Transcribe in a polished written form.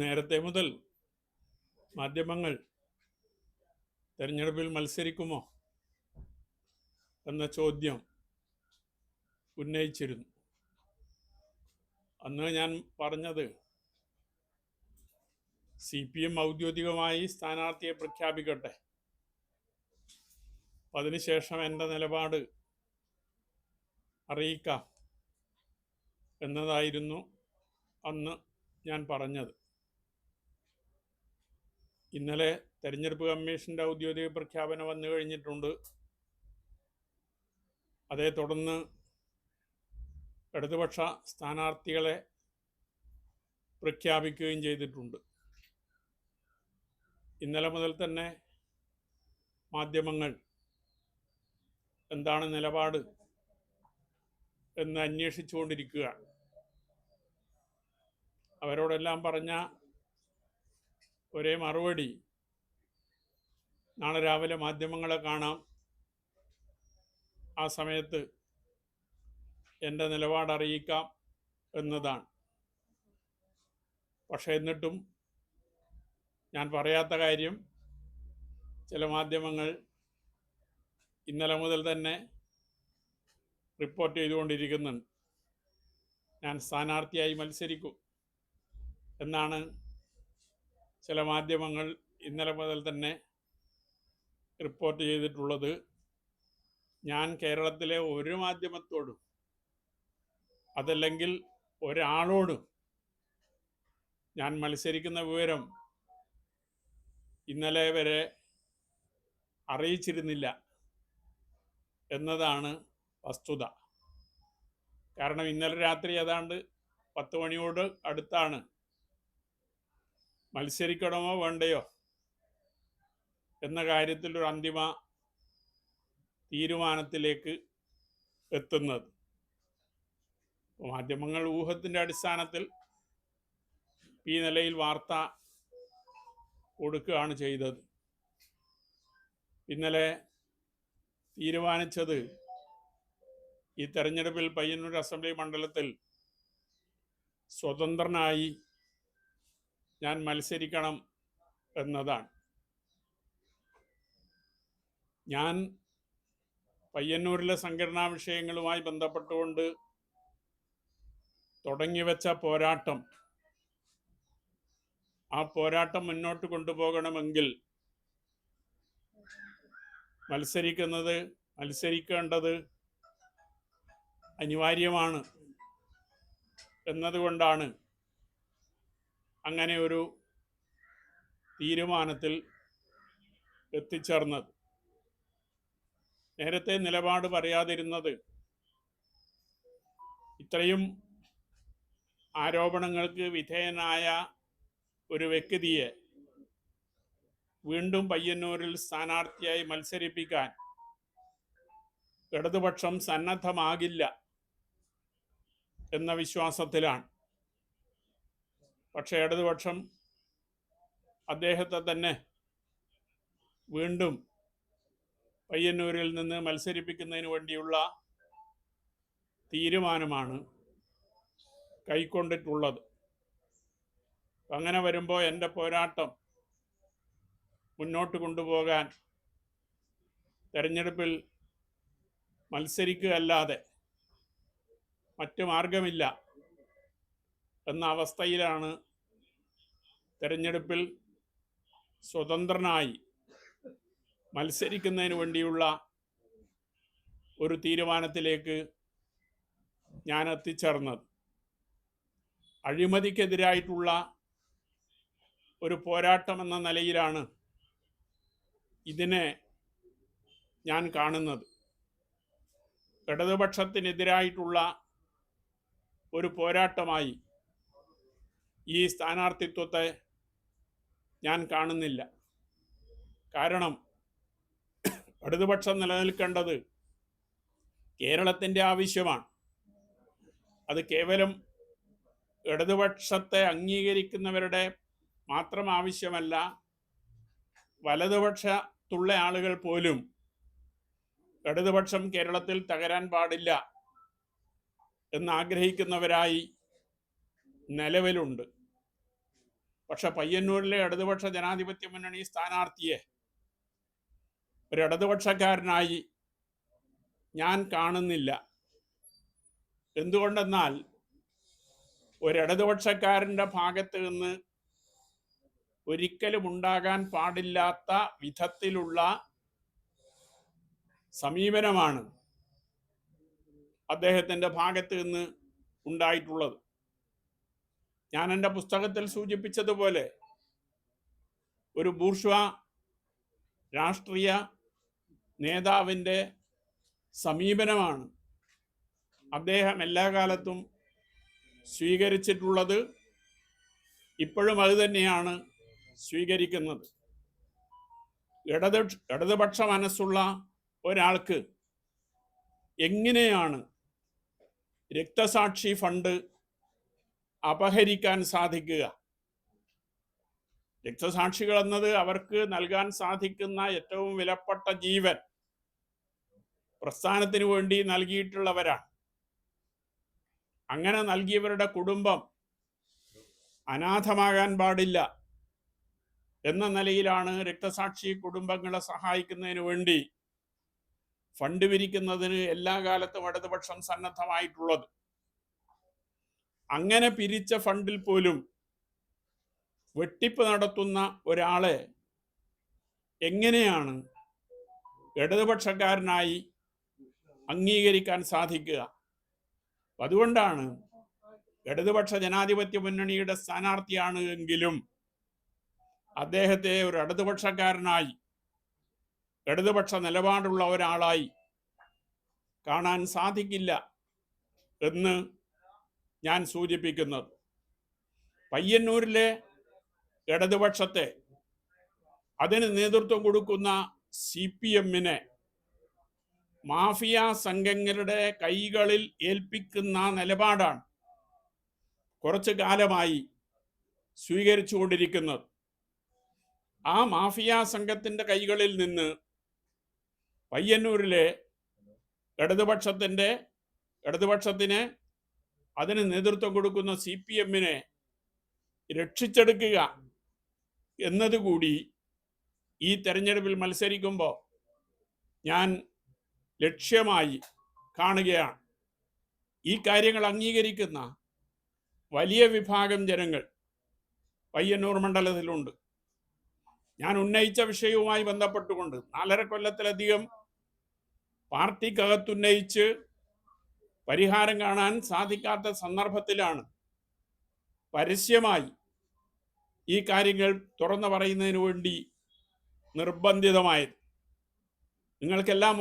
നേരത്തെ മുതൽ മാധ്യമങ്ങൾ തെരഞ്ഞെടുപ്പിൽ മത്സരിക്കുമോ എന്ന ചോദ്യം ഉന്നയിച്ചിരുന്നു. അന്ന് ഞാൻ പറഞ്ഞത് CPM ഔദ്യോഗികമായി സ്ഥാനാർത്ഥിയെ പ്രഖ്യാപിക്കട്ടെ, അതിനുശേഷം എൻ്റെ നിലപാട് അറിയിക്കാം എന്നതായിരുന്നു അന്ന് ഞാൻ പറഞ്ഞത്. ഇന്നലെ തെരഞ്ഞെടുപ്പ് കമ്മീഷൻ്റെ ഔദ്യോഗിക പ്രഖ്യാപനം വന്നു കഴിഞ്ഞിട്ടുണ്ട്. അതേ തുടർന്ന് ഇടതുപക്ഷ സ്ഥാനാർത്ഥികളെ പ്രഖ്യാപിക്കുകയും ചെയ്തിട്ടുണ്ട്. ഇന്നലെ മുതൽ തന്നെ മാധ്യമങ്ങൾ എന്താണ് നിലപാട് എന്ന് അന്വേഷിച്ചുകൊണ്ടിരിക്കുകയാണ്. അവരോടെല്ലാം പറഞ്ഞ ഒരേ മറുപടി, നാളെ രാവിലെ മാധ്യമങ്ങളെ കാണാം, ആ സമയത്ത് എൻ്റെ നിലപാട് അറിയിക്കാം എന്നതാണ്. പക്ഷേ എന്നിട്ടും ഞാൻ പറയാത്ത കാര്യം ചില മാധ്യമങ്ങൾ ഇന്നലെ മുതൽ തന്നെ റിപ്പോർട്ട് ചെയ്തുകൊണ്ടിരിക്കുന്നുണ്ട്. ഞാൻ സ്ഥാനാർത്ഥിയായി മത്സരിക്കും എന്നാണ് ചില മാധ്യമങ്ങൾ ഇന്നലെ മുതൽ തന്നെ റിപ്പോർട്ട് ചെയ്തിട്ടുള്ളത്. ഞാൻ കേരളത്തിലെ ഒരു മാധ്യമത്തോടും അതല്ലെങ്കിൽ ഒരാളോടും ഞാൻ മത്സരിക്കുന്ന വിവരം ഇന്നലെ വരെ അറിയിച്ചിരുന്നില്ല എന്നതാണ് വസ്തുത. കാരണം ഇന്നലെ രാത്രി ഏതാണ്ട് 10 മണിയോട് അടുത്താണ് മത്സരിക്കണമോ വേണ്ടയോ എന്ന കാര്യത്തിൽ ഒരു അന്തിമ തീരുമാനത്തിലേക്ക് എത്തുന്നത്. മാധ്യമങ്ങൾ ഊഹത്തിൻ്റെ അടിസ്ഥാനത്തിൽ ഈ നിലയിൽ വാർത്ത കൊടുക്കുകയാണ് ചെയ്തത്. ഇന്നലെ തീരുമാനിച്ചത് ഈ തെരഞ്ഞെടുപ്പിൽ പയ്യന്നൂർ അസംബ്ലി മണ്ഡലത്തിൽ സ്വതന്ത്രനായി ഞാൻ മത്സരിക്കണം എന്നതാണ്. ഞാൻ പയ്യന്നൂരിലെ സംഘടനാ വിഷയങ്ങളുമായി ബന്ധപ്പെട്ടുകൊണ്ട് തുടങ്ങിവെച്ച പോരാട്ടം, ആ പോരാട്ടം മുന്നോട്ട് കൊണ്ടുപോകണമെങ്കിൽ മത്സരിക്കേണ്ടത് അനിവാര്യമാണ് എന്നതുകൊണ്ടാണ് അങ്ങനെ ഒരു തീരുമാനത്തിൽ എത്തിച്ചേർന്നത്. നേരത്തെ നിലപാട് പറയാതിരുന്നത് ഇത്രയും ആരോപണങ്ങൾക്ക് വിധേയനായ ഒരു വ്യക്തിയെ വീണ്ടും പയ്യന്നൂരിൽ സ്ഥാനാർത്ഥിയായി മത്സരിപ്പിക്കാൻ ഇടതുപക്ഷം സന്നദ്ധമാകില്ല എന്ന വിശ്വാസത്തിലാണ്. പക്ഷേ ഇടതുപക്ഷം അദ്ദേഹത്തെ തന്നെ വീണ്ടും പയ്യന്നൂരിൽ നിന്ന് മത്സരിപ്പിക്കുന്നതിന് വേണ്ടിയുള്ള തീരുമാനമാണ് കൈക്കൊണ്ടിട്ടുള്ളത്. അങ്ങനെ വരുമ്പോൾ എൻ്റെ പോരാട്ടം മുന്നോട്ട് കൊണ്ടുപോകാൻ തെരഞ്ഞെടുപ്പിൽ മത്സരിക്കുകയല്ലാതെ മറ്റു മാർഗമില്ല എന്ന അവസ്ഥയിലാണ് തെരഞ്ഞെടുപ്പിൽ സ്വതന്ത്രനായി മത്സരിക്കുന്നതിന് വേണ്ടിയുള്ള ഒരു തീരുമാനത്തിലേക്ക് ഞാൻ എത്തിച്ചേർന്നത്. അഴിമതിക്കെതിരായിട്ടുള്ള ഒരു പോരാട്ടം എന്ന നിലയിലാണ് ഇതിനെ ഞാൻ കാണുന്നത്. ഇടതുപക്ഷത്തിനെതിരായിട്ടുള്ള ഒരു പോരാട്ടമായി ഈ സ്ഥാനാർത്ഥിത്വത്തെ ഞാൻ കാണുന്നില്ല. കാരണം ഇടതുപക്ഷം നിലനിൽക്കേണ്ടത് കേരളത്തിൻ്റെ ആവശ്യമാണ്. അത് കേവലം ഇടതുപക്ഷത്തെ മാത്രം ആവശ്യമല്ല. വലതുപക്ഷത്തുള്ള ആളുകൾ പോലും ഇടതുപക്ഷം കേരളത്തിൽ തകരാൻ പാടില്ല എന്നാഗ്രഹിക്കുന്നവരായി നിലവിലുണ്ട്. പക്ഷെ പയ്യന്നൂരിലെ ഇടതുപക്ഷ ജനാധിപത്യ മുന്നണി സ്ഥാനാർത്ഥിയെ ഒരു ഇടതുപക്ഷക്കാരനായി ഞാൻ കാണുന്നില്ല. എന്തുകൊണ്ടെന്നാൽ ഒരു ഇടതുപക്ഷക്കാരൻ്റെ ഭാഗത്ത് നിന്ന് ഒരിക്കലും ഉണ്ടാകാൻ പാടില്ലാത്ത വിധത്തിലുള്ള സമീപനമാണ് അദ്ദേഹത്തിൻ്റെ ഭാഗത്ത് നിന്ന് ഉണ്ടായിട്ടുള്ളത്. ഞാൻ എൻ്റെ പുസ്തകത്തിൽ സൂചിപ്പിച്ചതുപോലെ ഒരു ബൂർഷ്വാ രാഷ്ട്രീയ നേതാവിൻ്റെ സമീപനമാണ് അദ്ദേഹം എല്ലാ കാലത്തും സ്വീകരിച്ചിട്ടുള്ളത്. ഇപ്പോഴും അത് തന്നെയാണ് സ്വീകരിക്കുന്നത്. ഇടതുപക്ഷ മനസ്സുള്ള ഒരാൾക്ക് എങ്ങനെയാണ് രക്തസാക്ഷി ഫണ്ട് അപഹരിക്കാൻ സാധിക്കുക? രക്തസാക്ഷികൾ എന്നത് അവർക്ക് നൽകാൻ സാധിക്കുന്ന ഏറ്റവും വിലപ്പെട്ട ജീവൻ പ്രസ്ഥാനത്തിന് വേണ്ടി നൽകിയിട്ടുള്ളവരാണ്. അങ്ങനെ നൽകിയവരുടെ കുടുംബം അനാഥമാകാൻ പാടില്ല എന്ന നിലയിലാണ് രക്തസാക്ഷി കുടുംബങ്ങളെ സഹായിക്കുന്നതിന് വേണ്ടി ഫണ്ട് പിരിക്കുന്നതിന് എല്ലാ കാലത്തും ഇടതുപക്ഷം സന്നദ്ധമായിട്ടുള്ളത്. അങ്ങനെ പിരിച്ച ഫണ്ടിൽ പോലും വെട്ടിപ്പ് നടത്തുന്ന ഒരാളെ എങ്ങനെയാണ് ഇടതുപക്ഷക്കാരനായി അംഗീകരിക്കാൻ സാധിക്കുക? അതുകൊണ്ടാണ് ഇടതുപക്ഷ ജനാധിപത്യ മുന്നണിയുടെ സ്ഥാനാർത്ഥിയാണ് എങ്കിലും അദ്ദേഹത്തെ ഒരു ഇടതുപക്ഷക്കാരനായി, ഇടതുപക്ഷ നിലപാടുള്ള ഒരാളായി കാണാൻ സാധിക്കില്ല എന്ന് ഞാൻ സൂചിപ്പിക്കുന്നത്. പയ്യന്നൂരിലെ ഇടതുപക്ഷത്തെ, അതിന് നേതൃത്വം കൊടുക്കുന്ന CPM-നെ മാഫിയ സംഘങ്ങളുടെ കൈകളിൽ ഏൽപ്പിക്കുന്ന നിലപാടാണ് കുറച്ചു കാലമായി സ്വീകരിച്ചുകൊണ്ടിരിക്കുന്നത്. ആ മാഫിയ സംഘത്തിൻ്റെ കൈകളിൽ നിന്ന് പയ്യന്നൂരിലെ ഇടതുപക്ഷത്തിന് അതിന് നേതൃത്വം കൊടുക്കുന്ന CPM-നെ രക്ഷിച്ചെടുക്കുക എന്നതുകൂടി ഈ തെരഞ്ഞെടുപ്പിൽ മത്സരിക്കുമ്പോൾ ഞാൻ ലക്ഷ്യമായി കാണുകയാണ്. ഈ കാര്യങ്ങൾ അംഗീകരിക്കുന്ന വലിയ വിഭാഗം ജനങ്ങൾ പയ്യന്നൂർ മണ്ഡലത്തിലുണ്ട്. ഞാൻ ഉന്നയിച്ച വിഷയവുമായി ബന്ധപ്പെട്ടുകൊണ്ട് 4.5 കൊല്ലത്തിലധികം പാർട്ടിക്കകത്തുന്നയിച്ച് പരിഹാരം കാണാൻ സാധിക്കാത്ത സന്ദർഭത്തിലാണ് പരസ്യമായി ഈ കാര്യങ്ങൾ തുറന്നു പറയുന്നതിന് വേണ്ടി നിർബന്ധിതമായത്. നിങ്ങൾക്കെല്ലാം